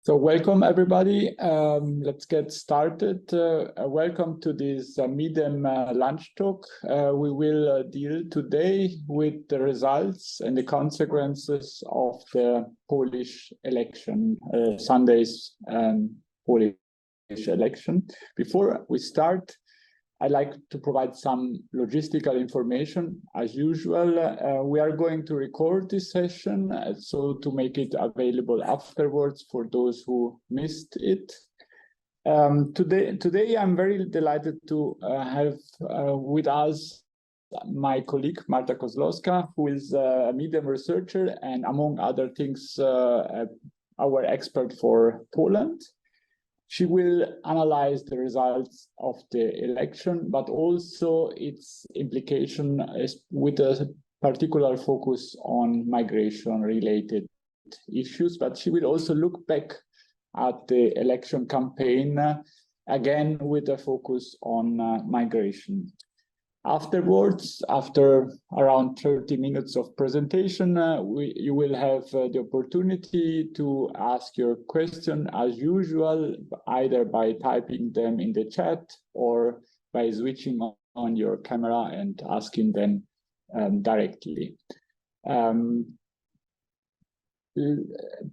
So welcome everybody. Let's get started. Welcome to this MIDEM Lunch-Talk. We will deal today with the results and the consequences of the Polish election, Sunday's Polish election. Before we start, I'd like to provide some logistical information. As usual, we are going to record this session, so to make it available afterwards for those who missed it. Today, I'm very delighted to have with us my colleague, Marta Kozłowska, who is a MIDEM researcher and, among other things, our expert for Poland. She will analyze the results of the election, but also its implication with a particular focus on migration-related issues. But she will also look back at the election campaign, again with a focus on migration. Afterwards, after around 30 minutes of presentation, you will have the opportunity to ask your question as usual, either by typing them in the chat or by switching on your camera and asking them directly.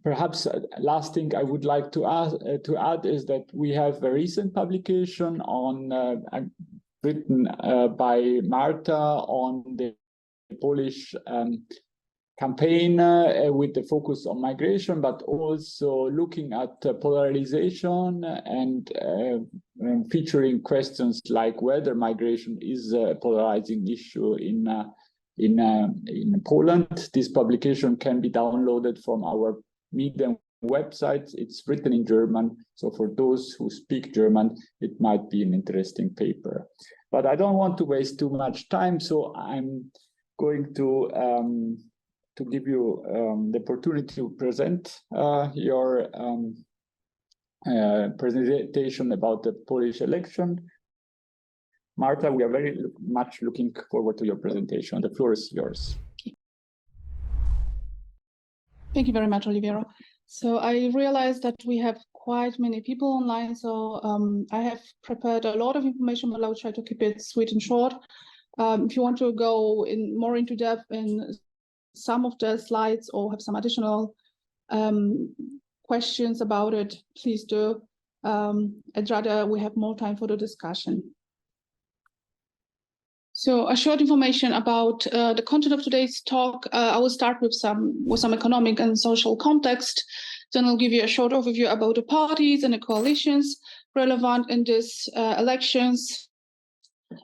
Perhaps last thing I would like to add is that we have a recent publication on written by Marta on the Polish campaign with the focus on migration, but also looking at polarization and featuring questions like whether migration is a polarizing issue in Poland. This publication can be downloaded from our MIDEM website. It's written in German, so for those who speak German, it might be an interesting paper. But I don't want to waste too much time, so I'm going to give you the opportunity to present your presentation about the Polish election. Marta, we are very much looking forward to your presentation. The floor is yours. Thank you very much, Oliviero. So I realized that we have quite many people online, so I have prepared a lot of information, but I'll try to keep it sweet and short. If you want to go more into depth in some of the slides or have some additional questions about it, please do. I'd rather we have more time for the discussion. So a short information about the content of today's talk. I will start with some economic and social context. Then I'll give you a short overview about the parties and the coalitions relevant in these elections.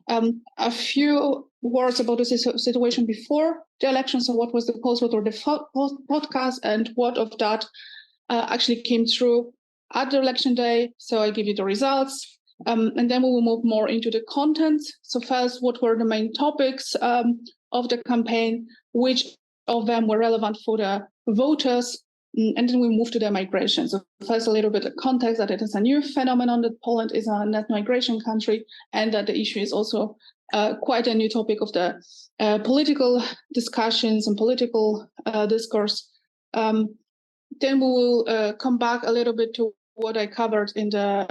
A few words about the situation before the elections. So what was the post-vote or the podcast, and what of that actually came through at the election day. So I give you the results. And then we will move more into the content. So first, what were the main topics of the campaign? Which of them were relevant for the voters? And then we move to the migration. So first, a little bit of context that it is a new phenomenon, that Poland is a net migration country, and that the issue is also quite a new topic of the political discussions and political discourse. Then we will come back a little bit to what I covered in the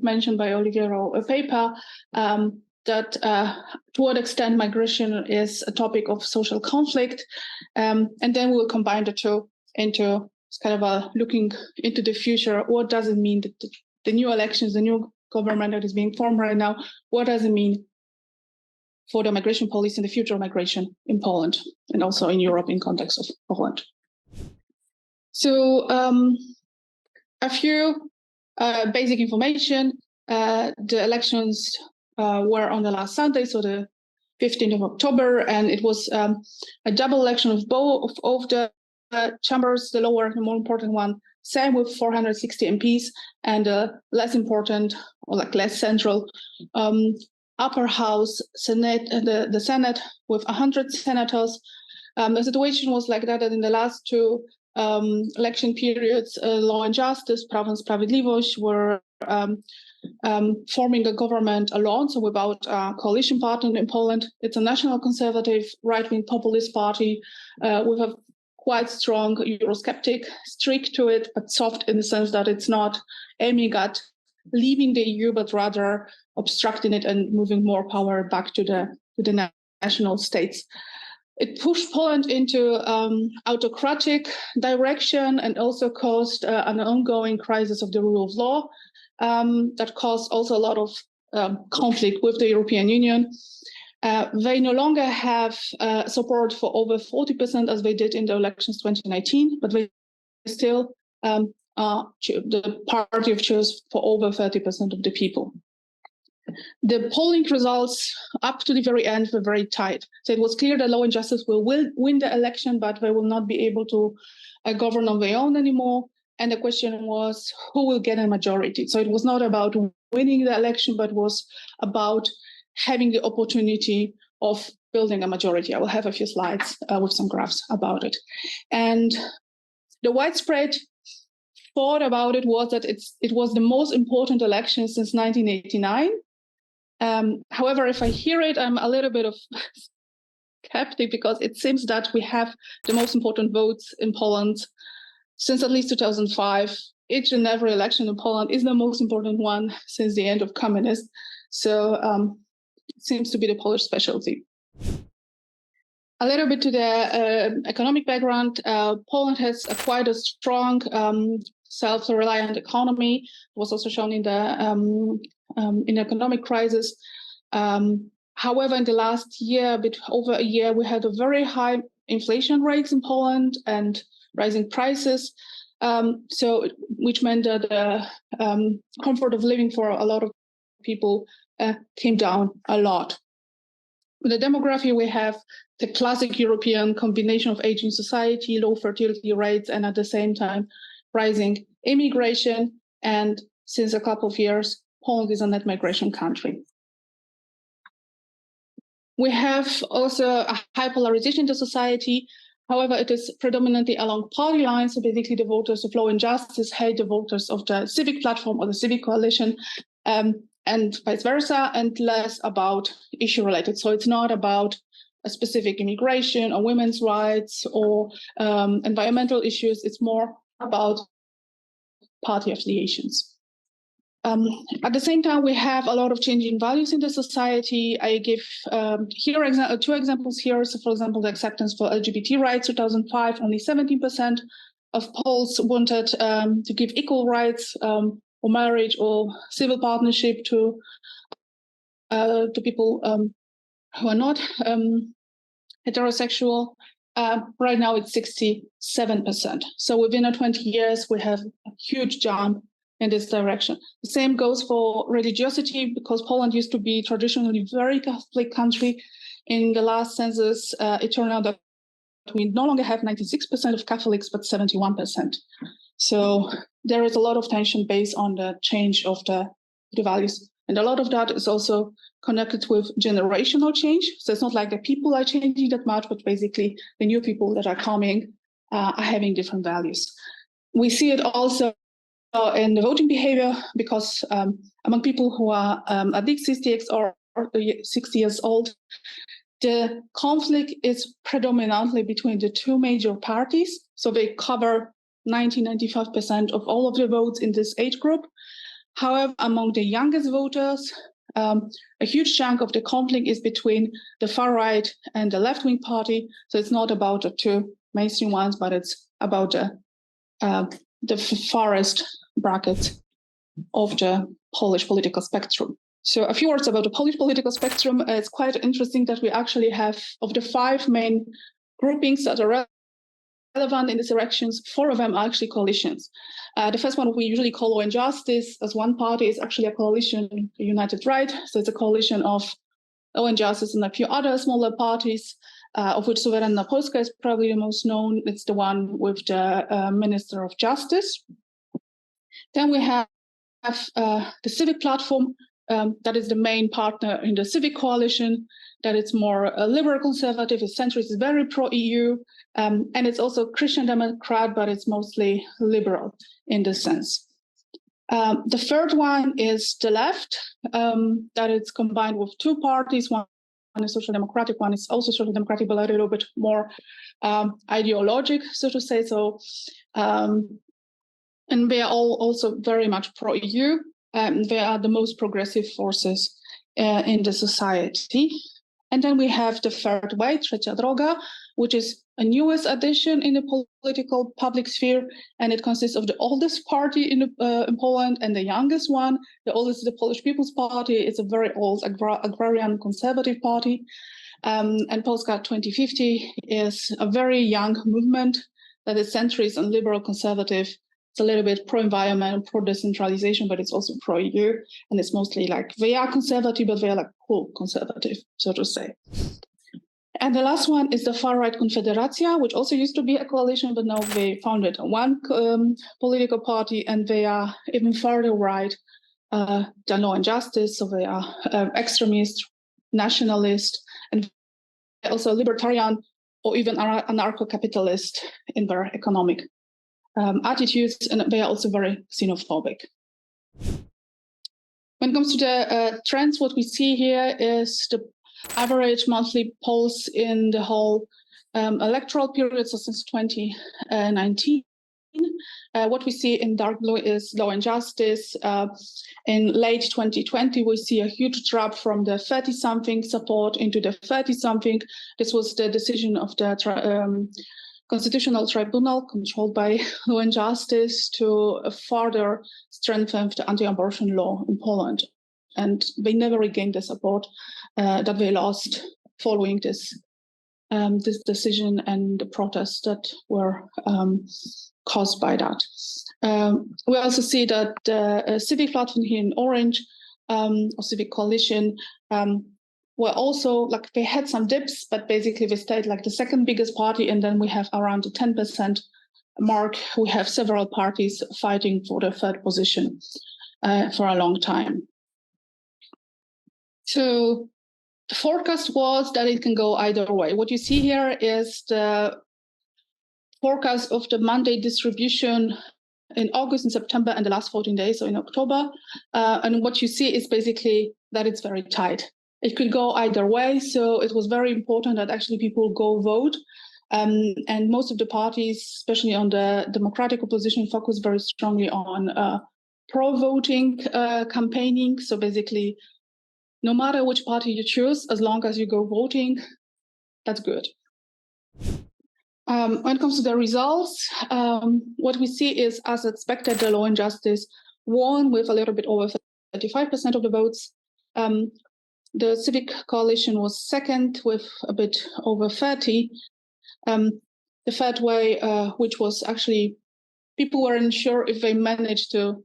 mentioned by Oliviero paper, that to what extent migration is a topic of social conflict. And then we will combine the two into kind of a looking into the future. What does it mean that the new elections, the new government that is being formed right now, what does it mean for the migration policy and the future of migration in Poland and also in Europe in context of Poland? So a few basic information. The elections were on the last Sunday, so the 15th of October, and it was a double election of both of the chambers, the lower, the more important one, same with 460 MPs, and less important, or like less central, upper house, Senate, the Senate with 100 senators. The situation was like that in the last two election periods. Law and Justice, Prawo and Sprawiedliwość were forming a government alone, so without a coalition partner in Poland. It's a national conservative right-wing populist party with a quite strong Eurosceptic, strict to it, but soft in the sense that it's not aiming at leaving the EU, but rather obstructing it and moving more power back to the national states. It pushed Poland into autocratic direction and also caused an ongoing crisis of the rule of law that caused also a lot of conflict with the European Union. They no longer have support for over 40% as they did in the elections 2019, but they still are the party of choice for over 30% of the people. The polling results up to the very end were very tight. So it was clear that Law and Justice will win the election, but they will not be able to govern on their own anymore. And the question was, who will get a majority? So it was not about winning the election, but was about having the opportunity of building a majority. I will have a few slides with some graphs about it. And the widespread thought about it was that it was the most important election since 1989. However, if I hear it, I'm a little bit of skeptic because it seems that we have the most important votes in Poland since at least 2005. Each and every election in Poland is the most important one since the end of communism. So it seems to be the Polish specialty. A little bit to the economic background. Poland has quite a strong self-reliant economy. It was also shown in the economic crisis. However, in the last year, a bit over a year, we had a very high inflation rates in Poland and rising prices. Which meant that the comfort of living for a lot of people came down a lot. With the demography, we have the classic European combination of aging society, low fertility rates, and at the same time, rising immigration. And since a couple of years, Poland is a net migration country. We have also a high polarization in the society. However, it is predominantly along party lines. So basically, the voters of Law and Justice hate the voters of the Civic Platform or the Civic Coalition, and vice versa, and less about issue related. So it's not about a specific immigration or women's rights or environmental issues. It's more about party affiliations. At the same time, we have a lot of changing values in the society. I give here two examples here. So, for example, the acceptance for LGBT rights, 2005, only 17% of Poles wanted to give equal rights or marriage or civil partnership to people who are not heterosexual. Right now, it's 67%. So within 20 years, we have a huge jump in this direction. The same goes for religiosity, because Poland used to be traditionally a very Catholic country. In the last census, it turned out that we no longer have 96% of Catholics, but 71%. So there is a lot of tension based on the change of the values. And a lot of that is also connected with generational change. So it's not like the people are changing that much, but basically the new people that are coming are having different values. We see it also in the voting behavior, because among people who are at least 60 or 60 years old, the conflict is predominantly between the two major parties. So they cover 95% of all of the votes in this age group. However, among the youngest voters, a huge chunk of the conflict is between the far right and the left-wing party. So it's not about the two mainstream ones, but it's about the farthest bracket of the Polish political spectrum. So a few words about the Polish political spectrum. It's quite interesting that we actually have, of the 5 main groupings that are relevant in these elections, 4 of them are actually coalitions. The first one we usually call Law and Justice as one party is actually a coalition, United Right. So it's a coalition of Law and Justice and a few other smaller parties, of which Suwerenna Polska is probably the most known. It's the one with the Minister of Justice. Then we have the Civic Platform, that is the main partner in the Civic Coalition, that it's more liberal conservative, it's centrist, it's very pro-EU, and it's also Christian Democrat, but it's mostly liberal in this sense. The third one is the left, that it's combined with 2 parties. One is social democratic, one is also social democratic, but a little bit more ideologic, so to say. So, and they are all also very much pro-EU. They are the most progressive forces in the society. And then we have the third way, Trzecia Droga, which is a newest addition in the political public sphere, and it consists of the oldest party in Poland and the youngest one. The oldest is the Polish People's Party. It's a very old agrarian conservative party. And Polska 2050 is a very young movement that is centrist and liberal conservative. It's a little bit pro-environment, pro-decentralization, but it's also pro-EU. And it's mostly like, they are conservative, but they are like cool conservative, so to say. And the last one is the far-right Konfederacja, which also used to be a coalition, but now they founded one political party, and they are even further right than Law and Justice. So they are extremist, nationalist, and also libertarian or even anarcho-capitalist in their economic attitudes, and they are also very xenophobic. When it comes to the trends, what we see here is the average monthly polls in the whole electoral period, so since 2019. What we see in dark blue is Law and Justice. In late 2020, we see a huge drop from the 30-something support into the 30-something. This was the decision of the Constitutional Tribunal, controlled by Law and Justice, to further strengthen the anti-abortion law in Poland. And they never regained the support that they lost following this decision and the protests that were caused by that. We also see that the civic platform here in orange, or civic coalition, were also like, they had some dips, but basically they stayed like the second biggest party. And then we have around the 10% mark. We have several parties fighting for the third position for a long time. So the forecast was that it can go either way. What you see here is the forecast of the mandate distribution in August and September and the last 14 days, so in October. And what you see is basically that it's very tight. It could go either way. So it was very important that actually people go vote. And most of the parties, especially on the democratic opposition, focus very strongly on pro-voting campaigning. So basically, no matter which party you choose, as long as you go voting, that's good. When it comes to the results, what we see is, as expected, the Law and Justice won with a little bit over 35% of the votes. The Civic Coalition was second with a bit over 30. The third way, which was actually, people weren't sure if they managed to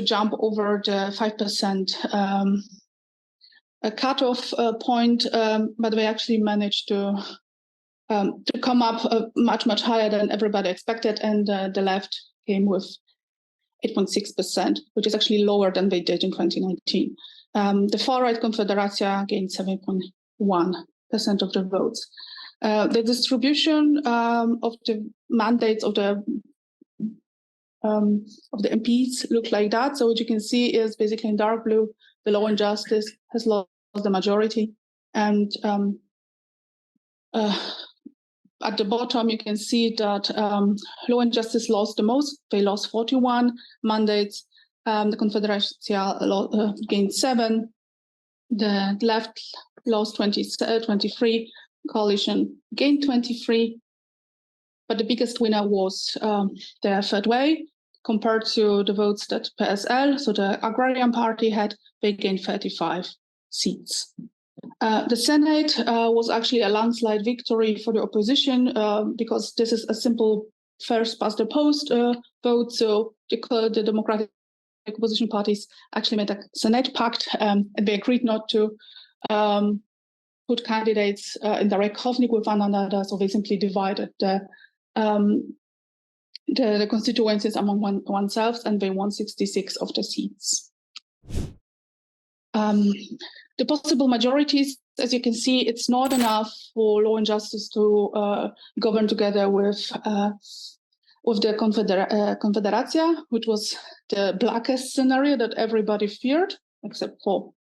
jump over the 5% a cutoff point, but they actually managed to come up much higher than everybody expected, and the left came with 8.6%, which is actually lower than they did in 2019. The far-right Konfederacja gained 7.1% of the votes. The distribution of the mandates of the MPs look like that. So what you can see is basically in dark blue, the Law and Justice has lost the majority, and at the bottom, you can see that Law and Justice lost the most. They lost 41 mandates. The Konfederacja gained 7. The left lost 23. Coalition gained 23. But the biggest winner was the third way, compared to the votes that PSL, so the Agrarian Party, had. They gained 35 seats. The Senate was actually a landslide victory for the opposition because this is a simple first past the post vote. So the Democratic opposition parties actually made a Senate pact, and they agreed not to put candidates in direct conflict with one another. So they simply divided the constituencies among oneself, and they won 66 of the seats. The possible majorities, as you can see, it's not enough for Law and Justice to govern together with the Konfederacja, which was the blackest scenario that everybody feared, except for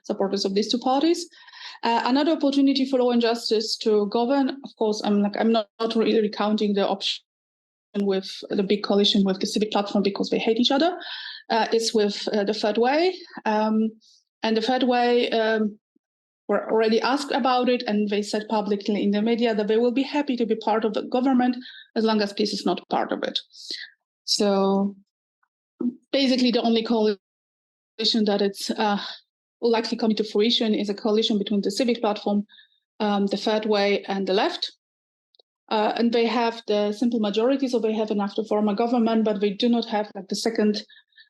supporters of these two parties. Another opportunity for Law and Justice to govern, of course, I'm not really recounting the option with the big coalition with the civic platform because they hate each other. It's with the third way. And the third way were already asked about it, and they said publicly in the media that they will be happy to be part of the government as long as peace is not part of it. So basically the only coalition that it's likely coming to fruition is a coalition between the civic platform, the third way, and the left. And they have the simple majority, so they have enough to form a government, but they do not have like the second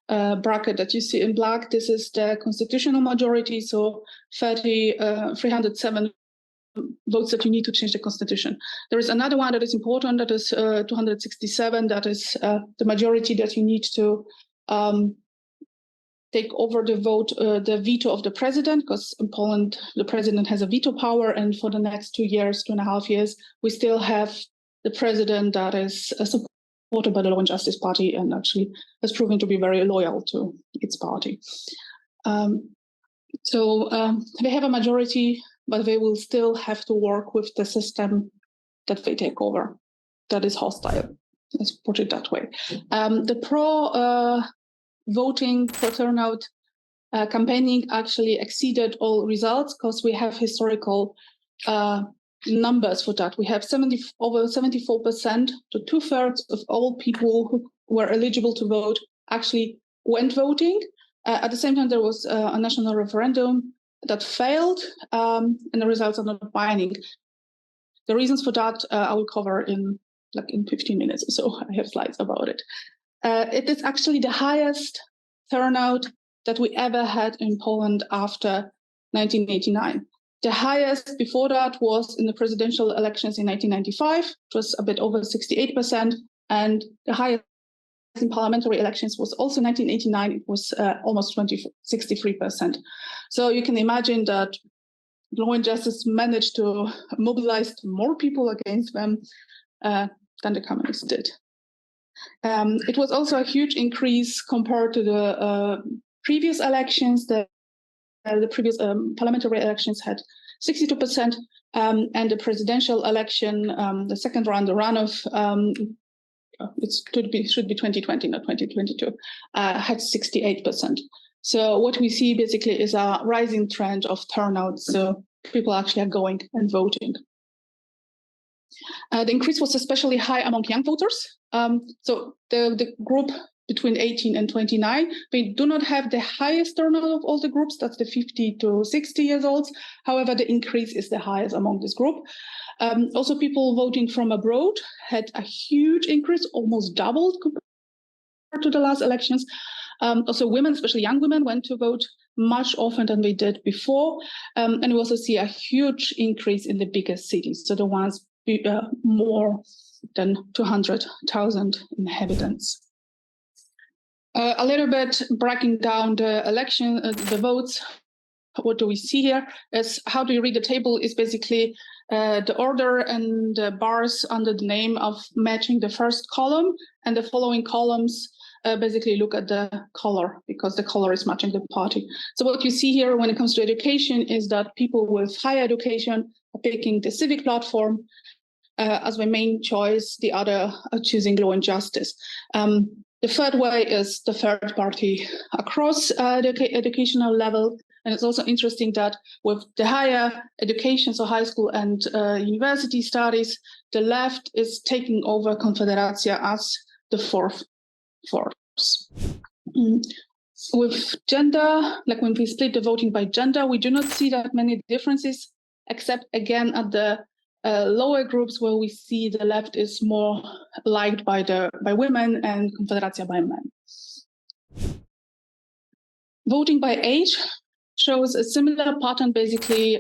bracket that you see in black. This is the constitutional majority, so 307 votes that you need to change the constitution. There is another one that is important, that is 267, that is the majority that you need to take over the vote, the veto of the president, because in Poland, the president has a veto power. And for the next 2.5 years, we still have the president that is supported by the Law and Justice Party and actually has proven to be very loyal to its party. So they have a majority, but they will still have to work with the system that they take over that is hostile. Let's put it that way. The voting for turnout campaigning actually exceeded all results because we have historical numbers for that. We have over 74% to 2/3 of all people who were eligible to vote actually went voting. At the same time, there was a national referendum that failed, and the results are not binding. The reasons for that I will cover in 15 minutes or so. I have slides about it. It is actually the highest turnout that we ever had in Poland after 1989. The highest before that was in the presidential elections in 1995, it was a bit over 68%, and the highest in parliamentary elections was also 1989, it was almost 63%. So you can imagine that Law and Justice managed to mobilize more people against them than the communists did. It was also a huge increase compared to the previous elections. The previous parliamentary elections had 62%, and the presidential election, the second round, the runoff, it should be 2020, not 2022, had 68%. So what we see basically is a rising trend of turnout. So people actually are going and voting. The increase was especially high among young voters. So the group between 18 and 29, they do not have the highest turnout of all the groups, that's the 50 to 60 years olds. However, the increase is the highest among this group. Also, people voting from abroad had a huge increase, almost doubled compared to the last elections. Also, women, especially young women, went to vote much often than they did before. And we also see a huge increase in the biggest cities, so the ones more than 200,000 inhabitants. A little bit breaking down the election, the votes. What do we see here is how do you read the table is basically the order and the bars under the name of matching the first column, and the following columns basically look at the color because the color is matching the party. So what you see here when it comes to education is that people with higher education are picking the civic platform as their main choice, the other are choosing Law and Justice. The third way is the third party across the educational level. And it's also interesting that with the higher education, so high school and university studies, the left is taking over Konfederacja as the fourth force. With gender, like when we split the voting by gender, we do not see that many differences, except again at the lower groups where we see the left is more liked by women and Konfederacja by men. Voting by age shows a similar pattern, basically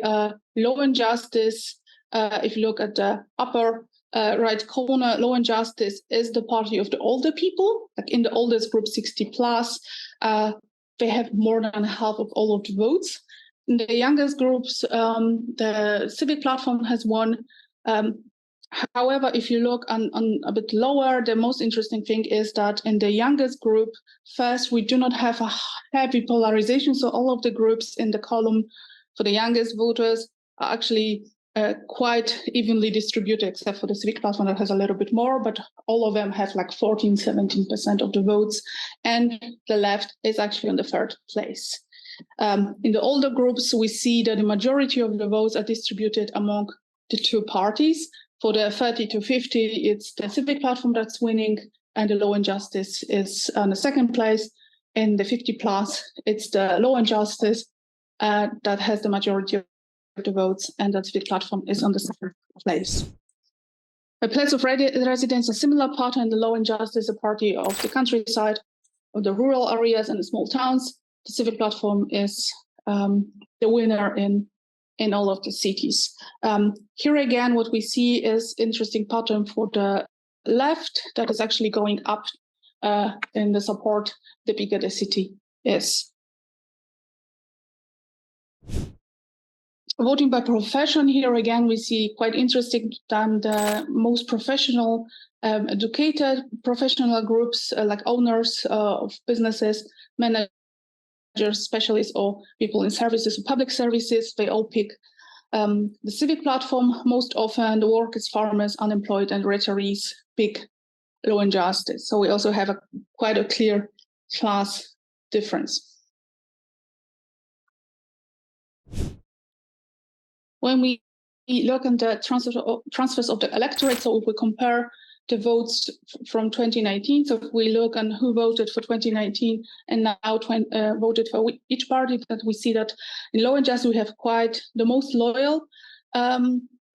Law and Justice. If you look at the upper right corner, Law and Justice is the party of the older people, like in the oldest group, 60 plus, they have more than half of all of the votes. In the youngest groups, the civic platform has won. However, if you look on a bit lower, the most interesting thing is that in the youngest group, first, we do not have a heavy polarization. So all of the groups in the column for the youngest voters are actually quite evenly distributed, except for the civic platform that has a little bit more, but all of them have like 14-17% of the votes, and the left is actually on the third place. In the older groups, we see that the majority of the votes are distributed among the two parties. For the 30 to 50, it's the civic platform that's winning, and the Law and Justice is on the second place. In the 50 plus, it's the Law and Justice that has the majority of the votes, and that civic platform is on the second place. A place of residence, a similar pattern. The Law and Justice, a party of the countryside, of the rural areas and the small towns. The civic platform is the winner in all of the cities. Here again, what we see is interesting pattern for the left that is actually going up in the support the bigger the city is. Voting by profession, here again, we see quite interesting than the most professional, educated professional groups like owners of businesses, managers, specialists, or people in services or public services. They all pick the civic platform. Most often the workers, farmers, unemployed, and retirees pick Law and Justice. So we also have quite a clear class difference. When we look at the transfers of the electorate, so if we compare the votes from 2019, so if we look on who voted for 2019 and now voted for each party, that we see that in Law and Justice we have quite the most loyal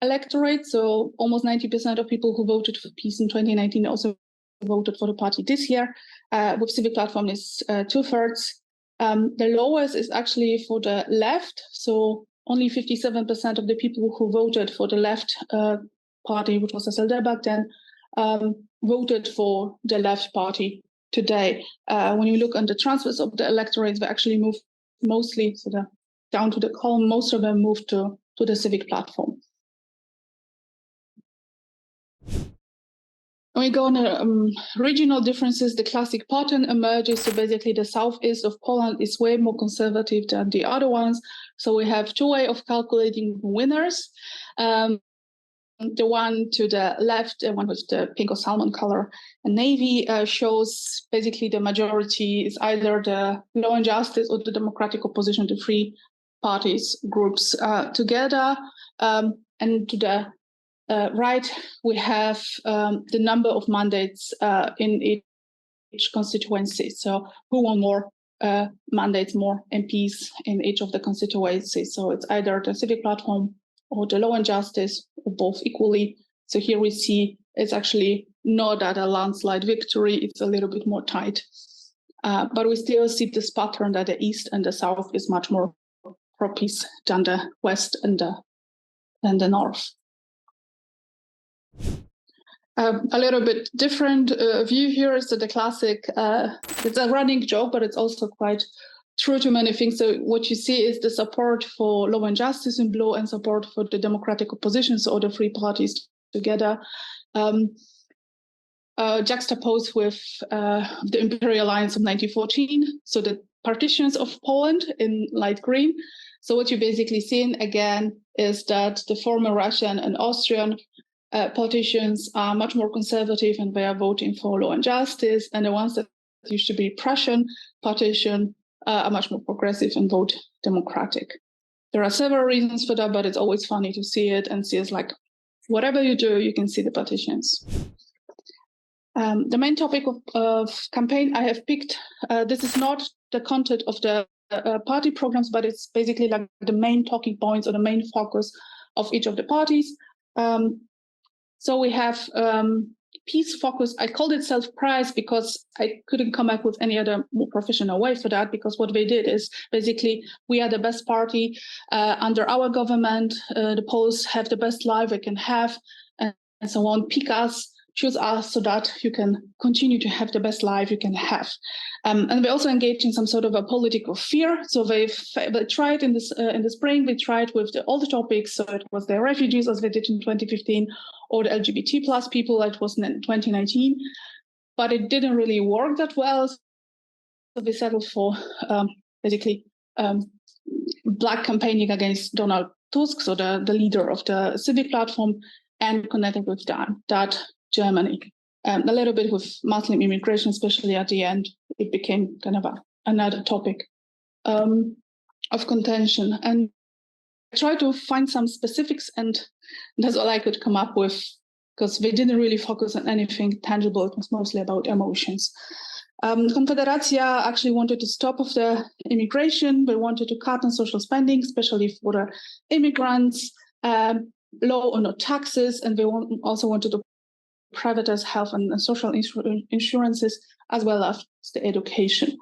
electorate. So almost 90% of people who voted for peace in 2019 also voted for the party this year. With civic platform is 2/3. The lowest is actually for the left. So only 57% of the people who voted for the left party, which was SLD back then, voted for the left party today. When you look on the transfers of the electorates, they actually moved mostly down to the column. Most of them moved to the civic platform. When we go on the regional differences, the classic pattern emerges. So basically the southeast of Poland is way more conservative than the other ones. So we have two ways of calculating winners. The one to the left, the one with the pink or salmon color and navy, shows basically the majority is either the Law and Justice or the Democratic Opposition, the three parties groups together. And to the right, we have the number of mandates in each constituency. So who won more mandates, more MPs in each of the constituencies. So it's either the civic platform or the Law and Justice, or both equally. So here we see it's actually not at a landslide victory, it's a little bit more tight. But we still see this pattern that the East and the South is much more pro-peace than the West and the North. A little bit different view here is that the classic, it's a running joke, but it's also quite true to many things. So what you see is the support for Law and Justice in blue and support for the Democratic Opposition, so all the three parties together, juxtaposed with the Imperial Alliance of 1914, so the partitions of Poland in light green. So what you basically see again is that the former Russian and Austrian politicians are much more conservative and they are voting for Law and Justice, and the ones that used to be Prussian partition are much more progressive and vote Democratic. There are several reasons for that, but it's always funny to see it and see it's like, whatever you do, you can see the partitions. The main topic of campaign I have picked, this is not the content of the party programs, but it's basically like the main talking points or the main focus of each of the parties. So we have peace focus. I called it self-price because I couldn't come up with any other more professional way for that, because what they did is basically we are the best party under our government. The Poles have the best life they can have, and so on. Pick us, choose us so that you can continue to have the best life you can have. And they also engage in some sort of a politic of fear. So they tried in the spring, they tried with all the topics. So it was the refugees, as they did in 2015, or the LGBT plus people, that was in 2019. But it didn't really work that well. So they settled for basically black campaigning against Donald Tusk, so the leader of the civic platform, and connected with that Germany. A little bit with Muslim immigration, especially at the end, it became kind of another topic of contention. And I tried to find some specifics, and that's all I could come up with, because they didn't really focus on anything tangible. It was mostly about emotions. Confederacja actually wanted to stop of the immigration. They wanted to cut on social spending, especially for the immigrants, low or no taxes, and they also wanted to privatize health and social insurances, as well as the education.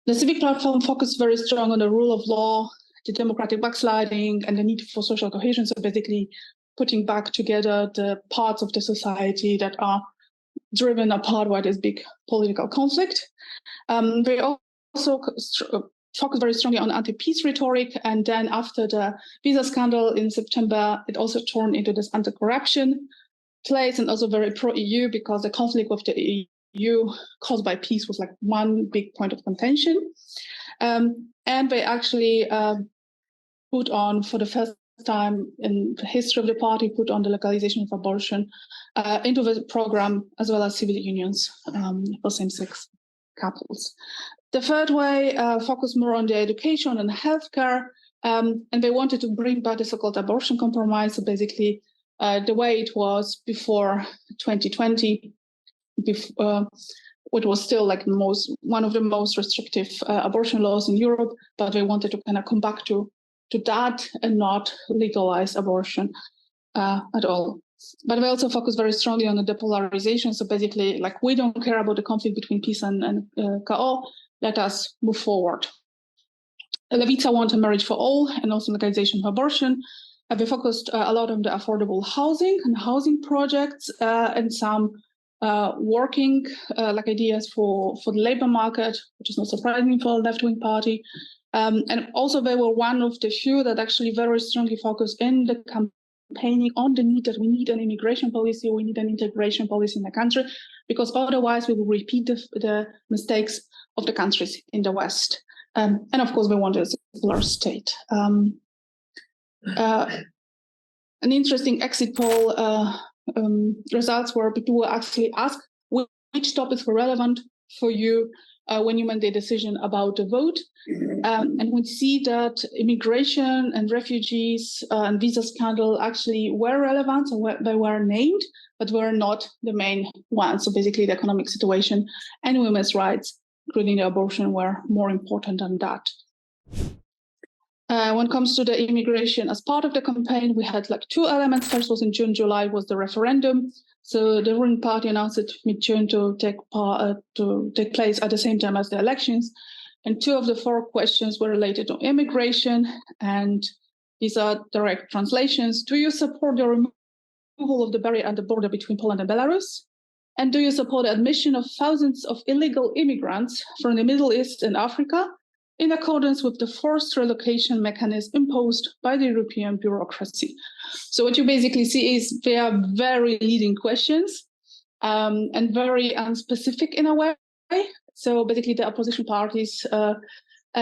The civic platform focused very strong on the rule of law, the democratic backsliding, and the need for social cohesion. So basically putting back together the parts of the society that are driven apart by this big political conflict. They also focused very strongly on anti-peace rhetoric. And then after the visa scandal in September, it also turned into this anti-corruption place, and also very pro-EU, because the conflict with the EU caused by peace was like one big point of contention. And they actually put on, for the first time in the history of the party, put on the legalization of abortion into the program, as well as civil unions for same-sex couples. The third way focused more on the education and healthcare, and they wanted to bring back the so-called abortion compromise. So basically, the way it was before 2020, it was still like one of the most restrictive abortion laws in Europe, but they wanted to kind of come back to that and not legalize abortion at all. But we also focus very strongly on the depolarization. So basically, like, we don't care about the conflict between PiS and KO. Let us move forward. Lewica wanted marriage for all and also legalization of abortion. We focused a lot on the affordable housing and housing projects and some working ideas for the labor market, which is not surprising for a left-wing party. And also they were one of the few that actually very strongly focused in the campaigning on the need that we need an immigration policy, we need an integration policy in the country, because otherwise we will repeat the mistakes of the countries in the West. And of course, we want a secular state. An interesting exit poll results where people will actually ask which topics were relevant for you when you made the decision about the vote. And we see that immigration and refugees and visa scandal actually were relevant, and they were named, but were not the main ones. So basically the economic situation and women's rights, including the abortion, were more important than that. When it comes to the immigration, as part of the campaign, we had like two elements. First was in June, July was the referendum. So the ruling party announced it mid-June to take place at the same time as the elections. And two of the four questions were related to immigration. And these are direct translations. Do you support the removal of the barrier at the border between Poland and Belarus? And do you support the admission of thousands of illegal immigrants from the Middle East and Africa in accordance with the forced relocation mechanism imposed by the European bureaucracy? So what you basically see is they are very leading questions and very unspecific in a way. So basically the opposition parties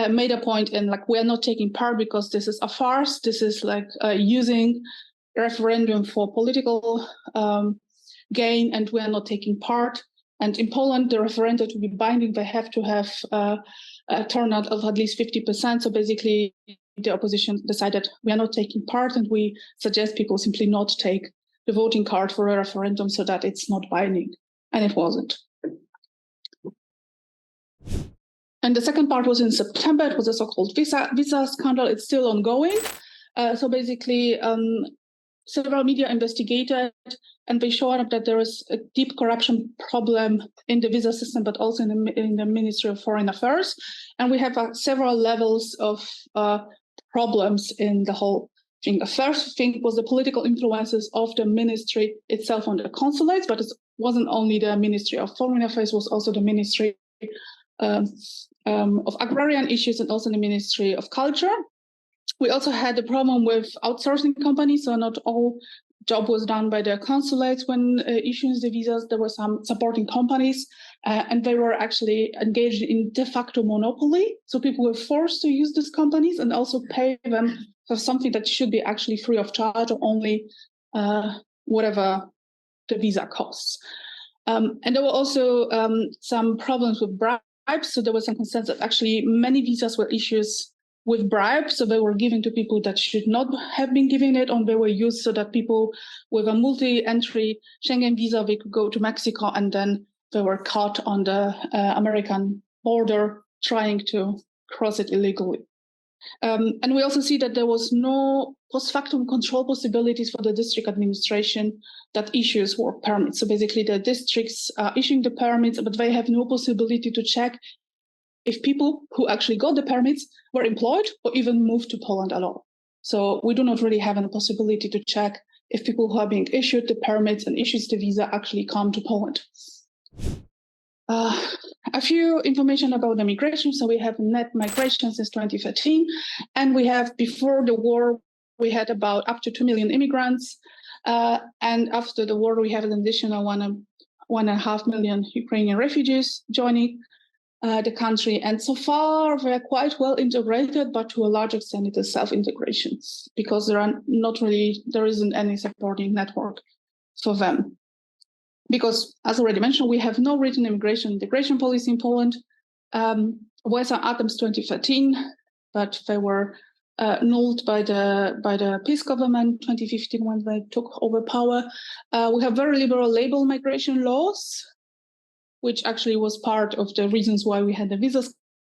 made a point in like, we are not taking part because this is a farce. This is like using referendum for political gain, and we are not taking part. And in Poland, the referenda to be binding, they have to have a turnout of at least 50%. So basically, the opposition decided we are not taking part, and we suggest people simply not take the voting card for a referendum so that it's not binding. And it wasn't. And the second part was in September. It was a so-called visa scandal. It's still ongoing. So basically, several media investigated, and they showed that there is a deep corruption problem in the visa system, but also in the Ministry of Foreign Affairs. And we have several levels of problems in the whole thing. The first thing was the political influences of the ministry itself on the consulates, but it wasn't only the Ministry of Foreign Affairs, it was also the Ministry of Agrarian Issues and also the Ministry of Culture. We also had the problem with outsourcing companies, so not all job was done by the consulates when issuing the visas. There were some supporting companies and they were actually engaged in de facto monopoly. So people were forced to use these companies and also pay them for something that should be actually free of charge or only whatever the visa costs. And there were also some problems with bribes. So there was some concerns that actually many visas were issued with bribes. So they were given to people that should not have been given it, or they were used so that people with a multi-entry Schengen visa, they could go to Mexico and then they were caught on the American border trying to cross it illegally. And we also see that there was no post factum control possibilities for the district administration that issues work permits. So basically the districts are issuing the permits, but they have no possibility to check if people who actually got the permits were employed or even moved to Poland at all. So we do not really have any possibility to check if people who are being issued the permits and issues the visa actually come to Poland. A few information about the migration. So we have net migration since 2013, and we have, before the war, we had about up to 2 million immigrants. And after the war, we have an additional 1.5 million Ukrainian refugees joining the country. And so far, they're quite well integrated, but to a large extent, it is self-integration because there isn't any supporting network for them. Because, as already mentioned, we have no written immigration integration policy in Poland. Were some attempts 2013, but they were nulled by the PiS government 2015 when they took over power. We have very liberal label migration laws, which actually was part of the reasons why we had the visa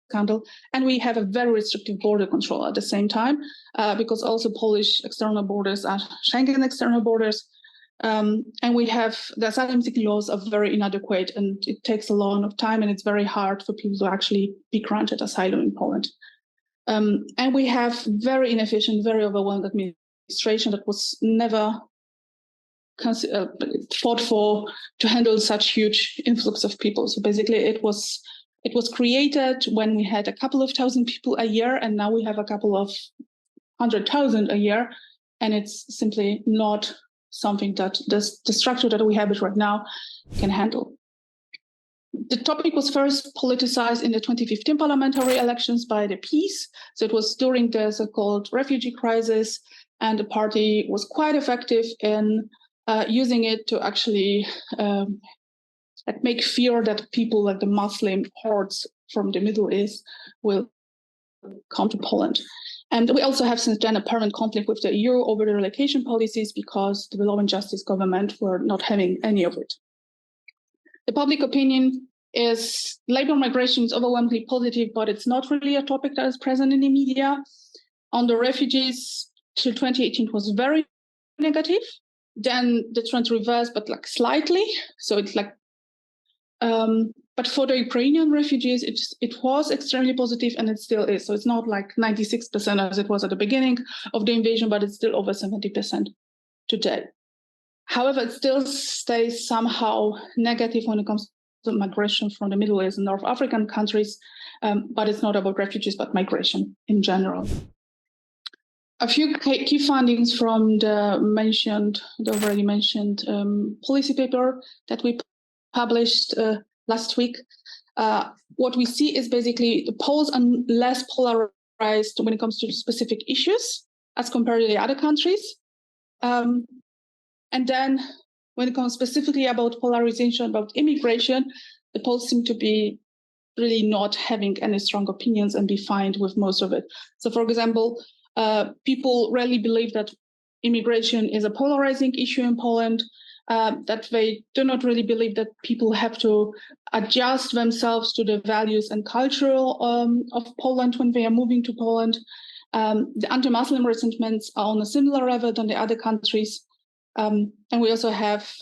scandal. And we have a very restrictive border control at the same time, because also Polish external borders are Schengen external borders. And we have the asylum seeking laws are very inadequate, and it takes a lot of time, and it's very hard for people to actually be granted asylum in Poland. And we have very inefficient, very overwhelmed administration that was never fought for to handle such huge influx of people. So basically, it was created when we had a couple of thousand people a year, and now we have a couple of 100,000 a year, and it's simply not something that the structure that we have right now can handle. The topic was first politicized in the 2015 parliamentary elections by the PiS. So it was during the so-called refugee crisis, and the party was quite effective in using it to actually make fear that people like the Muslim hordes from the Middle East will come to Poland. And we also have since then a permanent conflict with the EU over the relocation policies because the Law and Justice government were not having any of it. The public opinion is labor migration is overwhelmingly positive, but it's not really a topic that is present in the media. On the refugees, till 2018 it was very negative. Then the trend reversed, but like slightly. So it's like, but for the Ukrainian refugees, it was extremely positive, and it still is. So it's not like 96% as it was at the beginning of the invasion, but it's still over 70% today. However, it still stays somehow negative when it comes to migration from the Middle East and North African countries, but it's not about refugees, but migration in general. A few key findings from the already mentioned policy paper that we published last week. What we see is basically the polls are less polarized when it comes to specific issues as compared to the other countries. And then when it comes specifically about polarization, about immigration, the polls seem to be really not having any strong opinions and be fine with most of it. So for example, people rarely believe that immigration is a polarizing issue in Poland, that they do not really believe that people have to adjust themselves to the values and culture of Poland when they are moving to Poland. The anti-Muslim resentments are on a similar level than the other countries. And we also have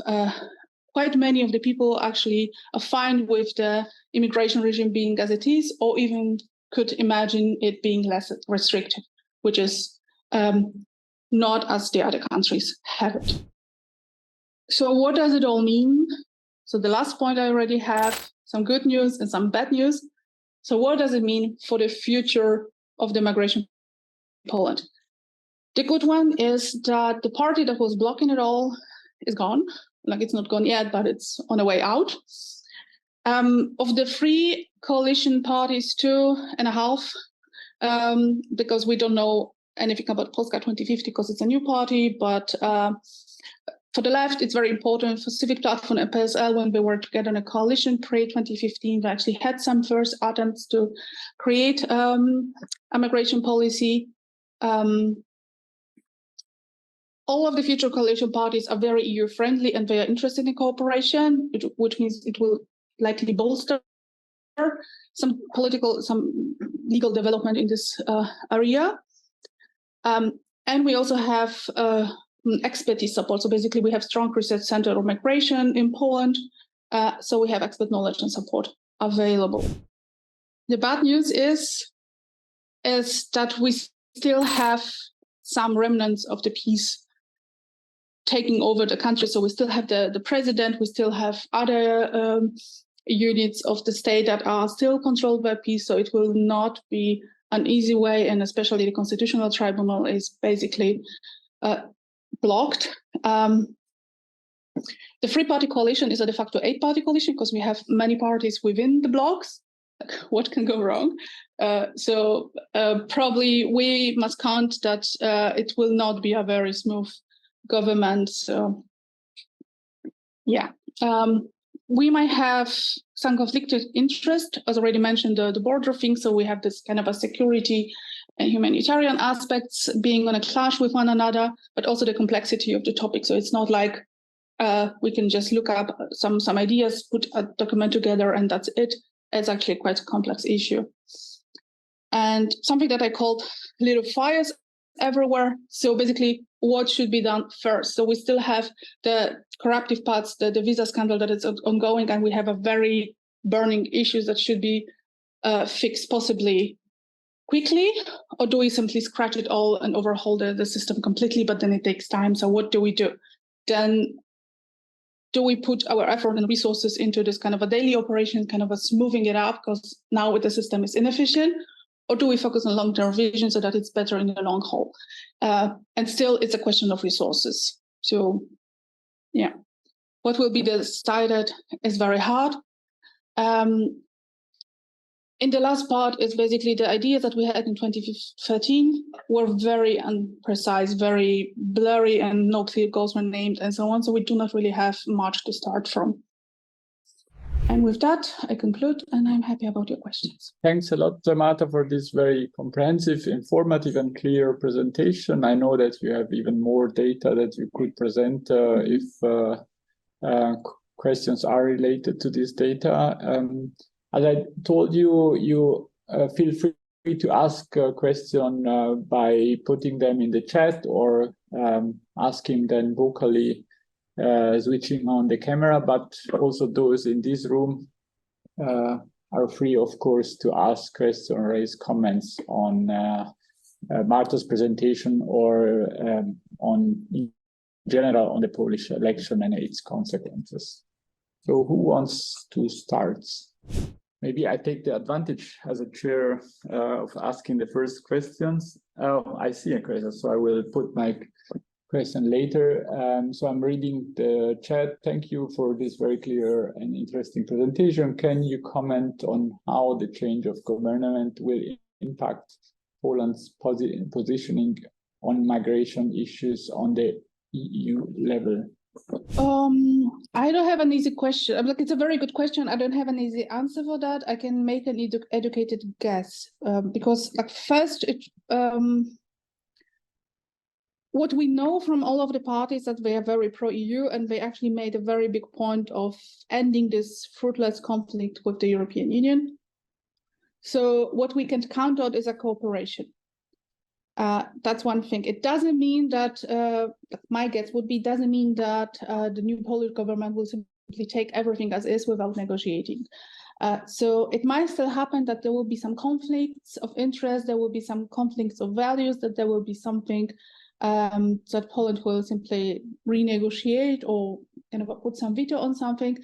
quite many of the people actually are fine with the immigration regime being as it is, or even could imagine it being less restrictive, which is not as the other countries have it. So what does it all mean? So the last point I already have some good news and some bad news. So what does it mean for the future of the migration in Poland? The good one is that the party that was blocking it all is gone. Like, it's not gone yet, but it's on the way out. Of the 3 coalition parties, 2.5, because we don't know anything about Polska 2050 because it's a new party, but for the left, it's very important. For Civic Platform and PSL, when they were together in a coalition pre-2015, they actually had some first attempts to create a migration policy. All of the future coalition parties are very EU-friendly and they are interested in cooperation, which means it will likely bolster some legal development in this area. And we also have expertise support. So basically we have strong research center on migration in Poland. So we have expert knowledge and support available. The bad news is that we still have some remnants of the peace taking over the country. So we still have the president, we still have other units of the state that are still controlled by peace. So it will not be an easy way, and especially the Constitutional Tribunal is basically blocked. The 3-party coalition is a de facto 8-party coalition because we have many parties within the blocks. What can go wrong? So probably we must count that it will not be a very smooth government. So yeah, we might have some conflicted interest, as already mentioned, the border thing. So we have this kind of a security and humanitarian aspects being on a clash with one another, but also the complexity of the topic. So it's not like we can just look up some ideas, put a document together, and that's it. It's actually quite a complex issue. And something that I called little fires everywhere. So basically, what should be done first? So we still have the corruptive parts, the visa scandal that is ongoing, and we have a very burning issues that should be fixed possibly quickly, or do we simply scratch it all and overhaul the system completely, but then it takes time. So what do we do? Then do we put our effort and resources into this kind of a daily operation, kind of a smoothing it up because now the system is inefficient? Or do we focus on long-term vision so that it's better in the long haul? And still, it's a question of resources. So, yeah, what will be decided is very hard. In the last part is basically the ideas that we had in 2013 were very imprecise, very blurry, and no clear goals were named and so on. So we do not really have much to start from. And with that, I conclude, and I'm happy about your questions. Thanks a lot, Marta, for this very comprehensive, informative, and clear presentation. I know that you have even more data that you could present if questions are related to this data. As I told you, you feel free to ask a question by putting them in the chat or asking them vocally, switching on the camera, but also those in this room are free, of course, to ask questions or raise comments on Marta's presentation or in general on the Polish election and its consequences. So who wants to start? Maybe I take the advantage as a chair of asking the first questions. Oh, I see a question, so I will put my question later. So I'm reading the chat. Thank you for this very clear and interesting presentation. Can you comment on how the change of government will impact Poland's positioning on migration issues on the EU level? I don't have an easy question. Like, it's a very good question. I don't have an easy answer for that. I can make an educated guess because, like, first, what we know from all of the parties that they are very pro-EU, and they actually made a very big point of ending this fruitless conflict with the European Union. So what we can count on is a cooperation. That's one thing. It doesn't mean that, my guess would be, doesn't mean that the new Polish government will simply take everything as is without negotiating. So it might still happen that there will be some conflicts of interest, there will be some conflicts of values, that there will be something that Poland will simply renegotiate or kind of put some veto on something.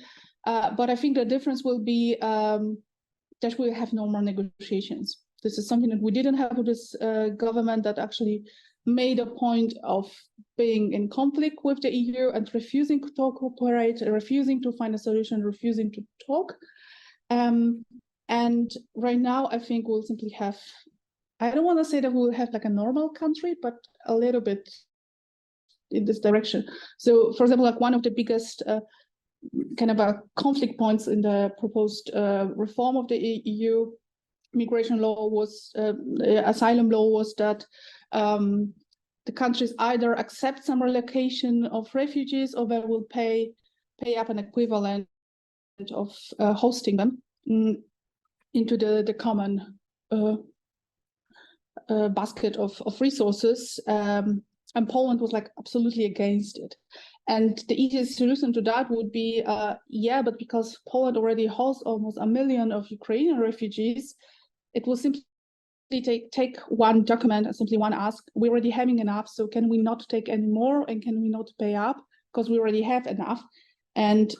But I think the difference will be that we'll have no more negotiations. This is something that we didn't have with this government that actually made a point of being in conflict with the EU and refusing to cooperate, refusing to find a solution, refusing to talk. And right now, I think we'll simply have, I don't want to say that we'll have like a normal country, but a little bit in this direction. So, for example, like one of the biggest kind of conflict points in the proposed reform of the EU migration law was, the asylum law was that the countries either accept some relocation of refugees or they will pay up an equivalent of hosting them into the common basket of resources. And Poland was like absolutely against it. And the easiest solution to that would be, yeah, but because Poland already hosts almost 1 million of Ukrainian refugees, it will simply take one document and simply one ask, we're already having enough, so can we not take any more and can we not pay up because we already have enough? And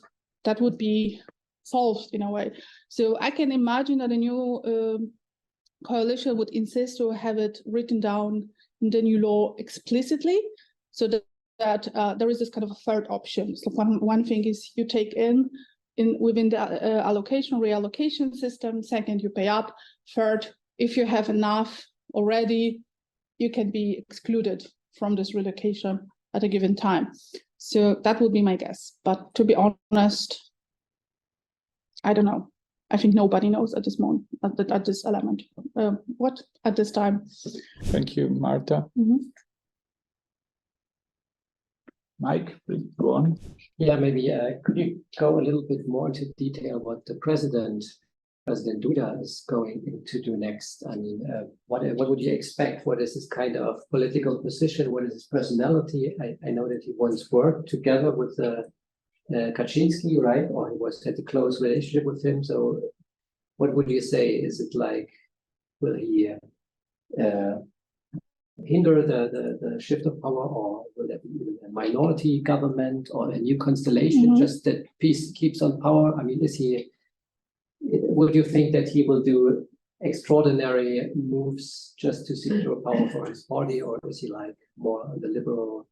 that would be solved in a way. So I can imagine that a new coalition would insist to have it written down in the new law explicitly, so that there is this kind of a third option. So one thing is you take in within the allocation, reallocation system. Second, you pay up. Third, if you have enough already, you can be excluded from this relocation at a given time. So that would be my guess. But to be honest, I don't know. I think nobody knows at this moment, at this element. What at this time? Thank you, Marta. Mm-hmm. Mike, please go on. Yeah, maybe could you go a little bit more into detail what the President Duda is going to do next? I mean, what would you expect? What is his kind of political position? What is his personality? I know that he once worked together with Kaczynski, right? Or he had a close relationship with him. So what would you say? Is it like, will he hinder the shift of power, or will there be a minority government or a new constellation, just that peace keeps on power? I mean, would you think that he will do extraordinary moves just to secure power for his party, or is he like more on the liberal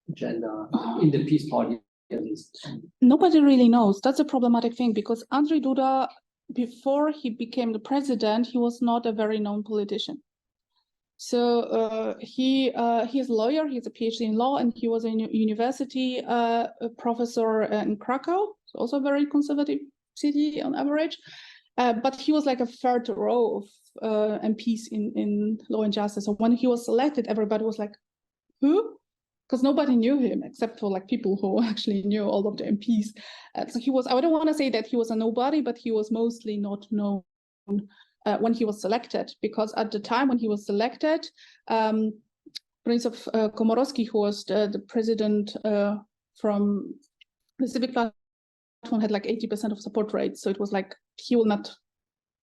agenda in the peace party at least? Nobody really knows. That's a problematic thing, because Andrzej Duda, before he became the president, he was not a very known politician. So he is a lawyer, he has a PhD in law, and he was a university professor in Krakow, also a very conservative city on average. But he was like a third row of MPs in law and justice. So when he was elected, everybody was like, who? Because nobody knew him except for like people who actually knew all of the MPs. So he was, I don't want to say that he was a nobody, but he was mostly not known when he was selected, because at the time when he was selected, Prince of Komorowski, who was the president from the Civic Platform, had like 80% of support rate. So it was like, he will not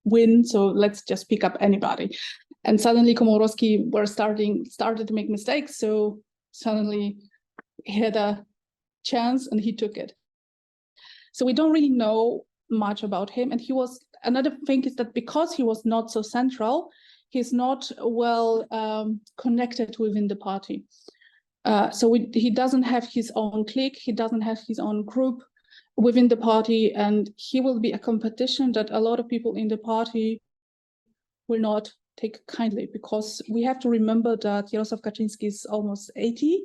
win, so let's just pick up anybody. And suddenly Komorowski started to make mistakes, so suddenly he had a chance and he took it. So we don't really know much about him. And he was, another thing is that because he was not so central, he's not well connected within the party. So he doesn't have his own clique, he doesn't have his own group within the party, and he will be a competition that a lot of people in the party will not take kindly, because we have to remember that Jarosław Kaczyński is almost 80,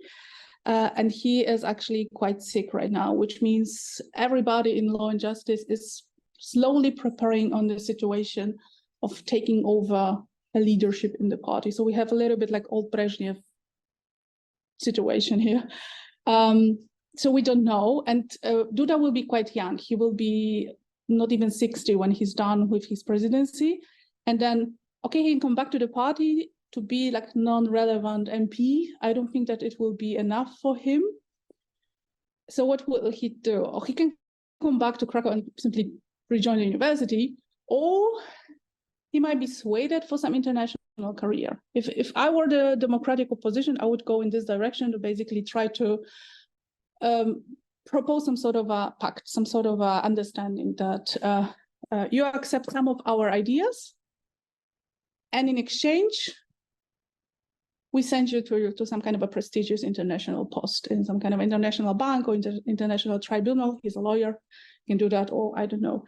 and he is actually quite sick right now, which means everybody in law and justice is slowly preparing on the situation of taking over a leadership in the party. So we have a little bit like old Brezhnev situation here. So we don't know. And Duda will be quite young. He will be not even 60 when he's done with his presidency. And then, okay, he can come back to the party to be like non-relevant MP. I don't think that it will be enough for him. So what will he do? Or he can come back to Krakow and simply rejoin the university, or he might be swayed for some international career. If I were the democratic opposition, I would go in this direction to basically try to propose some sort of a pact, some sort of a understanding that you accept some of our ideas, and in exchange, we send you to some kind of a prestigious international post in some kind of international bank or international tribunal. He's a lawyer, he can do that, or I don't know,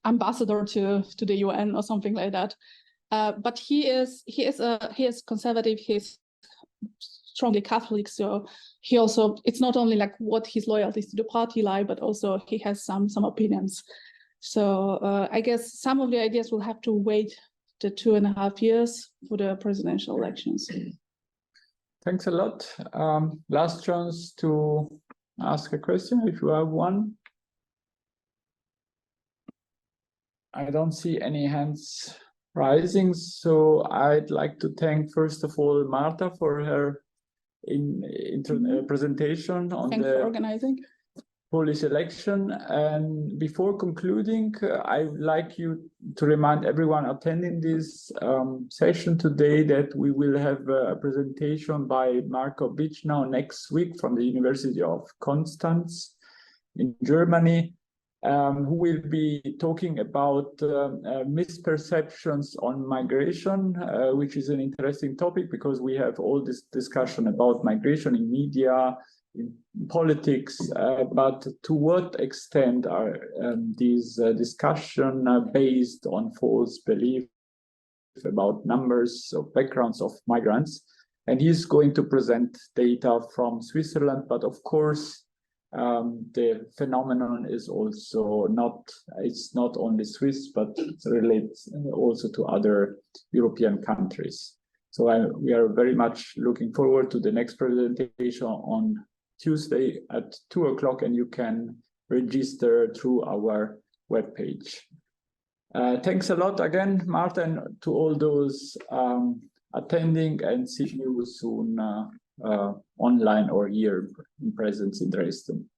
ambassador to the UN or something like that. But he is conservative. He's strongly Catholic, so he also, it's not only like what his loyalties to the party lie, but also he has some opinions. So I guess some of the ideas will have to wait the 2.5 years for the presidential elections. Thanks a lot. Last chance to ask a question if you have one. I don't see any hands rising, so I'd like to thank first of all Marta for her presentation on Thanks for organizing. Polish election. And before concluding, I would like you to remind everyone attending this session today that we will have a presentation by Marco Bichnow next week from the University of Constance in Germany, who will be talking about misperceptions on migration, which is an interesting topic because we have all this discussion about migration in media, in politics, but to what extent are these discussions based on false belief about numbers of backgrounds of migrants? And he's going to present data from Switzerland, but of course, the phenomenon is also it's not only Swiss, but it relates also to other European countries. So we are very much looking forward to the next presentation on Tuesday at 2 o'clock, and you can register through our webpage. Thanks a lot again, Marta, and to all those attending, and see you soon online or here in presence in Dresden.